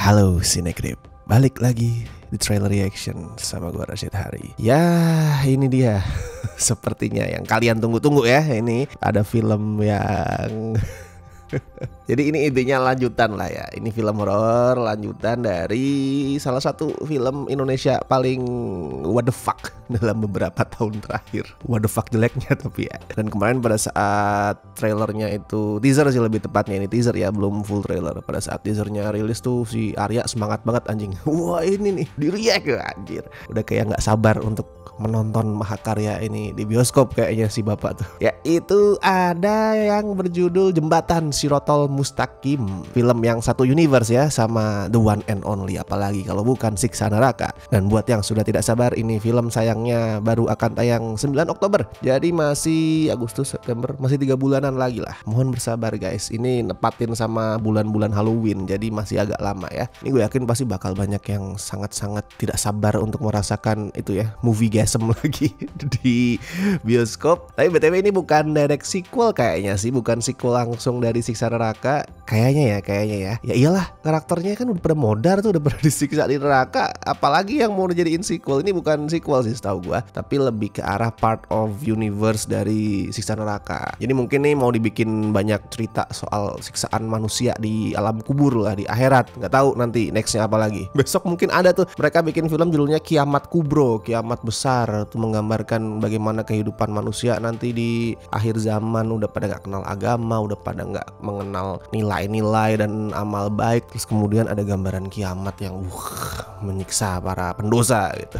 Halo Cinegrip, balik lagi di trailer reaction sama gua Rashid Hari. Ya ini dia sepertinya yang kalian tunggu-tunggu ya. Ini ada film yang jadi ini intinya lanjutan lah ya. Ini film horor lanjutan dari salah satu film Indonesia paling what the fuck dalam beberapa tahun terakhir. What the fuck jeleknya tapi ya. Dan kemarin pada saat trailernya itu, teaser sih lebih tepatnya, ini teaser ya, belum full trailer. Pada saat teasernya rilis tuh si Arya semangat banget anjing. Wah ini nih di react ya anjir. Udah kayak nggak sabar untuk menonton mahakarya ini di bioskop kayaknya si bapak tuh. Ya itu ada yang berjudul Jembatan Sirotol Mustaqim, film yang satu universe ya sama the one and only, apalagi kalau bukan Siksa Neraka. Dan buat yang sudah tidak sabar, ini film sayangnya baru akan tayang 9 Oktober. Jadi masih Agustus, September, masih 3 bulanan lagi lah. Mohon bersabar guys, ini nepatin sama bulan-bulan Halloween, jadi masih agak lama ya. Ini gue yakin pasti bakal banyak yang sangat-sangat tidak sabar untuk merasakan itu ya, movie gasm lagi di bioskop. Tapi BTW ini bukan direct sequel kayaknya sih, bukan sequel langsung dari Siksa Neraka. Kayaknya ya. Ya iyalah, karakternya kan udah pada modar tuh, udah pada disiksa di neraka. Apalagi yang mau dijadiin sequel. Ini bukan sequel sih setahu gua, tapi lebih ke arah part of universe dari Siksa Neraka. Jadi mungkin nih mau dibikin banyak cerita soal siksaan manusia di alam kubur lah, di akhirat. Nggak tahu nanti nextnya apa lagi. Besok mungkin ada tuh mereka bikin film judulnya Kiamat Kubro, Kiamat Besar, tuh menggambarkan bagaimana kehidupan manusia nanti di akhir zaman. Udah pada nggak kenal agama, udah pada nggak mengenal nilai-nilai dan amal baik. Terus kemudian ada gambaran kiamat yang menyiksa para pendosa gitu.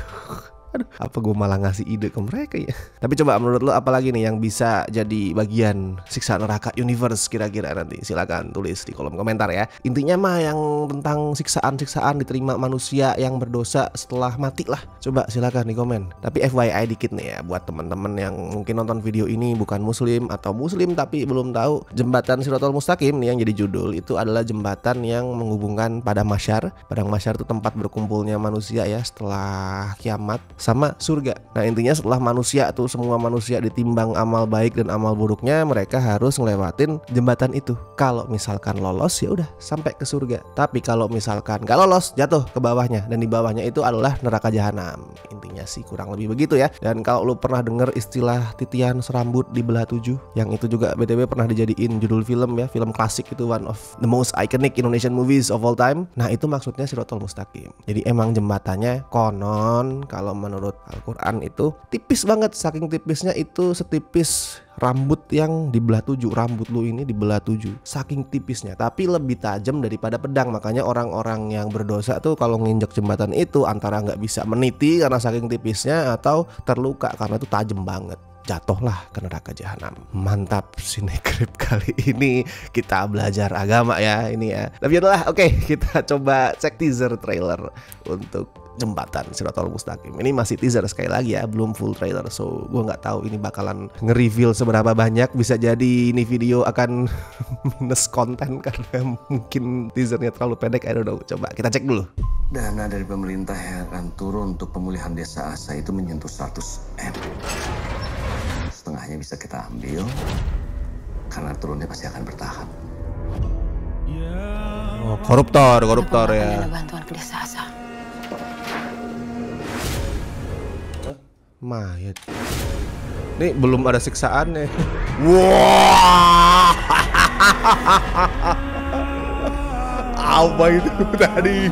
Aduh, apa gue malah ngasih ide ke mereka ya. Tapi coba menurut lo apalagi nih yang bisa jadi bagian Siksa Neraka Universe kira-kira nanti? Silakan tulis di kolom komentar ya. Intinya mah yang tentang siksaan-siksaan diterima manusia yang berdosa setelah mati lah. Coba silakan di komen. Tapi FYI dikit nih ya, buat teman-teman yang mungkin nonton video ini bukan muslim atau muslim tapi belum tahu, Jembatan Sirotol Mustaqim nih yang jadi judul itu adalah jembatan yang menghubungkan Padang Mahsyar. Padang Mahsyar itu tempat berkumpulnya manusia ya setelah kiamat sama surga. Nah intinya setelah manusia tuh, semua manusia ditimbang amal baik dan amal buruknya, mereka harus ngelewatin jembatan itu. Kalau misalkan lolos ya udah sampai ke surga. Tapi kalau misalkan gak lolos, jatuh ke bawahnya, dan di bawahnya itu adalah neraka jahanam. Intinya sih kurang lebih begitu ya. Dan kalau lu pernah denger istilah titian serambut dibelah 7, yang itu juga BTW pernah dijadiin judul film ya, film klasik itu, one of the most iconic Indonesian movies of all time. Nah itu maksudnya Sirotol Mustaqim. Jadi emang jembatannya konon kalau menurut Al-Quran itu tipis banget, saking tipisnya itu setipis rambut yang dibelah 7. Rambut lu ini dibelah 7, saking tipisnya, tapi lebih tajam daripada pedang. Makanya orang-orang yang berdosa tuh kalau nginjek jembatan itu antara nggak bisa meniti karena saking tipisnya, atau terluka karena itu tajam banget, jatuhlah ke neraka jahanam. Mantap Cinegrip, kali ini kita belajar agama ya ini ya. Tapi yaudahlah, oke, kita coba cek teaser trailer untuk Jembatan Sirotol Mustaqim. Ini masih teaser sekali lagi ya, belum full trailer. So gue nggak tahu ini bakalan nge-reveal seberapa banyak. Bisa jadi ini video akan minus konten karena mungkin teasernya terlalu pendek. I don't know. Coba kita cek dulu. Dana dari pemerintah yang akan turun untuk pemulihan desa Asa itu menyentuh 100 M. Setengahnya bisa kita ambil karena turunnya pasti akan bertahap. Oh, koruptor ya. Bantuan ke desa Asa. Mayat. Nih belum ada siksaannya. Wah. Apa itu tadi?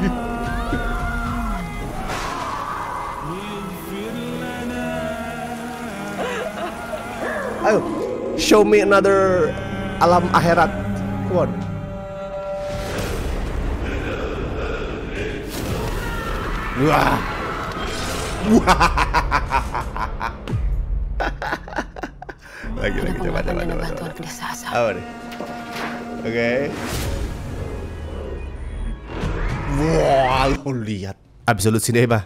Ayo, show me another alam akhirat. Come on. Wah. Lagi coba. Bantuan ke desa Asa. Apa nih? Oke. Wah, lu lihat Absolute Cinema.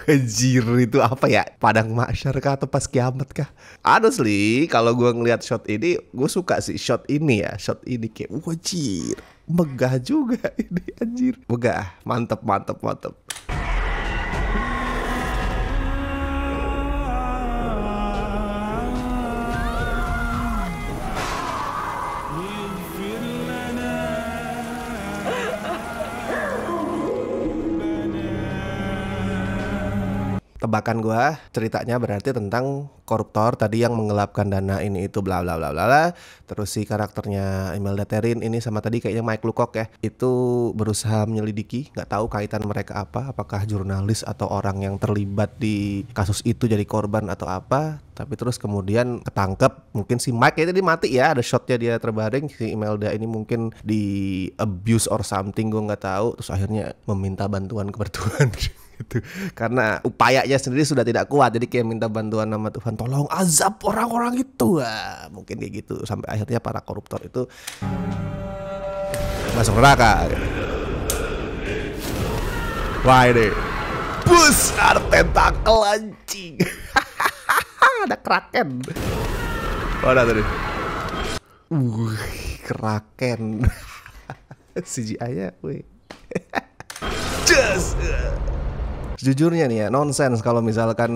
Anjir, itu apa ya? Padang Mahsyar kah atau pas kiamat kah? Honestly, kalau gue ngeliat shot ini, gue suka sih shot ini ya. Shot ini kayak wajir, megah juga ini anjir. Megah, mantep. tebakan gua ceritanya berarti tentang koruptor tadi yang menggelapkan dana ini itu bla bla bla bla bla. Terus si karakternya Imelda Therrin ini sama tadi kayaknya Mike Lucock ya, itu berusaha menyelidiki, nggak tahu kaitan mereka apa, apakah jurnalis atau orang yang terlibat di kasus itu jadi korban atau apa. Tapi terus kemudian ketangkep, mungkin si Mike itu dia mati ya, ada shotnya dia terbaring, si Imelda ini mungkin di abuse or something, gue nggak tahu. Terus akhirnya meminta bantuan kepada Tuhan gitu. Karena upayanya sendiri sudah tidak kuat, jadi kayak minta bantuan sama Tuhan, tolong azab orang-orang itu. Wah, mungkin kayak gitu sampai akhirnya para koruptor itu masuk neraka. Wah ini bus ada tentakel anjing. Ada kraken. Oh, ada tadi. Kraken. CGI-nya, wih. Just. Sejujurnya nih ya, nonsens kalau misalkan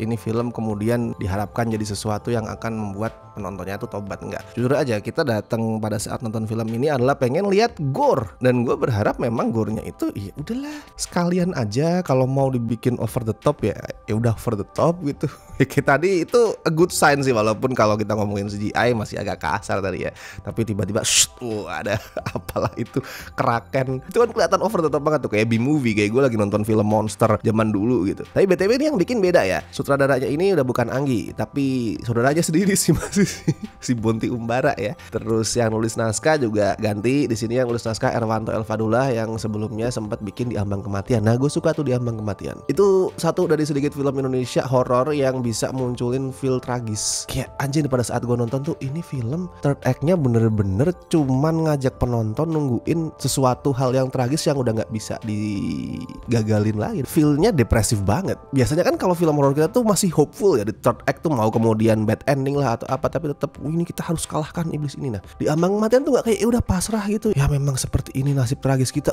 ini film kemudian diharapkan jadi sesuatu yang akan membuat penontonnya tuh tobat. Enggak. Jujur aja, kita datang pada saat nonton film ini adalah pengen lihat gore, dan gue berharap memang gore-nya itu ya udahlah sekalian aja, kalau mau dibikin over the top ya udah over the top gitu. Kita tadi itu a good sign sih, walaupun kalau kita ngomongin CGI masih agak kasar tadi ya. Tapi tiba-tiba ada apalah itu kraken. Itu kan kelihatan over the top banget tuh, kayak B-movie, kayak gue lagi nonton film monster zaman dulu gitu. Tapi BTW ini yang bikin beda ya. Sutradaranya ini udah bukan Anggi, tapi saudaranya sendiri sih, masih si Bonti Umbara ya. Terus yang nulis naskah juga ganti. Di sini yang nulis naskah Erwanto Elfadullah yang sebelumnya sempat bikin Di Ambang Kematian. Nah, gue suka tuh Di Ambang Kematian. Itu satu dari sedikit film Indonesia horor yang bisa munculin feel tragis. Kayak anjir, pada saat gue nonton tuh ini film third act-nya bener-bener cuman ngajak penonton nungguin sesuatu hal yang tragis yang udah nggak bisa digagalin lagi. Feel-nya depresif banget. Biasanya kan kalau film horor kita tuh masih hopeful ya, di third act tuh mau kemudian bad ending lah atau apa, tapi tetap ini kita harus kalahkan iblis ini. Nah, Di Ambang Kematian tuh nggak kayak udah pasrah gitu. Ya memang seperti ini nasib tragis kita.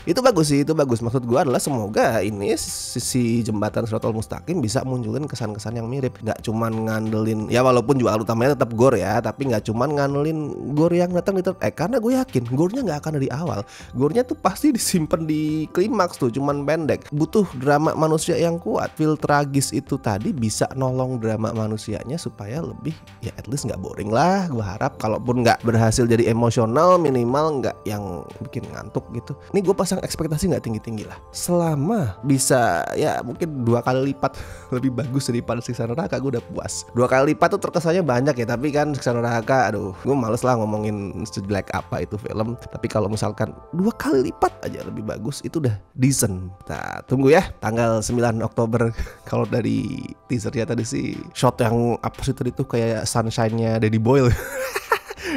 Itu bagus sih, itu bagus. Maksud gue adalah semoga ini sisi Jembatan Siratal Mustaqim bisa munculin kesan-kesan yang mirip. Nggak cuman ngandelin, ya walaupun jual utamanya tetap gore ya, tapi nggak cuman ngandelin gore yang datang di third act. Karena gue yakin gore-nya nggak akan dari awal. Gore-nya tuh pasti disimpan di klimaks tuh, cuman pendek. Butuh drama manusia yang kuat. Feel tragis itu tadi bisa nolong drama manusianya supaya lebih, ya at least nggak boring lah. Gue harap kalaupun nggak berhasil jadi emosional, minimal nggak yang bikin ngantuk gitu. Ini gue pasang ekspektasi nggak tinggi-tinggi lah. Selama bisa ya mungkin 2 kali lipat lebih bagus daripada Siksa Neraka, gue udah puas. 2 kali lipat tuh terkesannya banyak ya, tapi kan Siksa Neraka, aduh, gue males lah ngomongin sejelek apa itu film. Tapi kalau misalkan 2 kali lipat aja lebih bagus, itu udah decent. Kita tunggu ya tanggal 9 Oktober. Kalau dari teasernya tadi sih, shot yang apa sih tadi tuh kayak sunshine-nya Danny Boyle.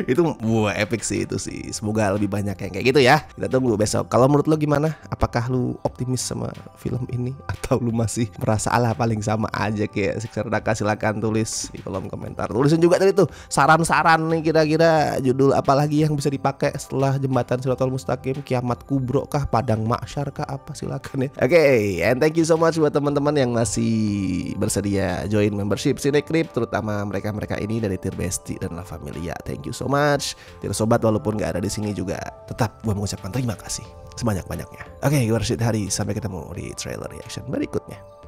Itu wah epic sih itu sih. Semoga lebih banyak yang kayak gitu ya. Kita tunggu besok. Kalau menurut lo gimana? Apakah lu optimis sama film ini atau lu masih merasa alah paling sama aja kayak Siksa Neraka? Silakan tulis di kolom komentar. Tulisin juga tadi tuh saran-saran nih, kira-kira judul apa lagi yang bisa dipakai setelah Jembatan Siratal Mustaqim, Kiamat Kubro kah, Padang Mahsyar kah, apa silakan ya. Oke, and thank you so much buat teman-teman yang masih bersedia join membership Cinecrip, terutama mereka-mereka ini dari Tier Besti dan La Familia. Thank you so much. Tier Sobat walaupun gak ada di sini juga tetap gue mengucapkan terima kasih sebanyak-banyaknya. Oke, gue Rashid Hari. Sampai ketemu di trailer reaction berikutnya.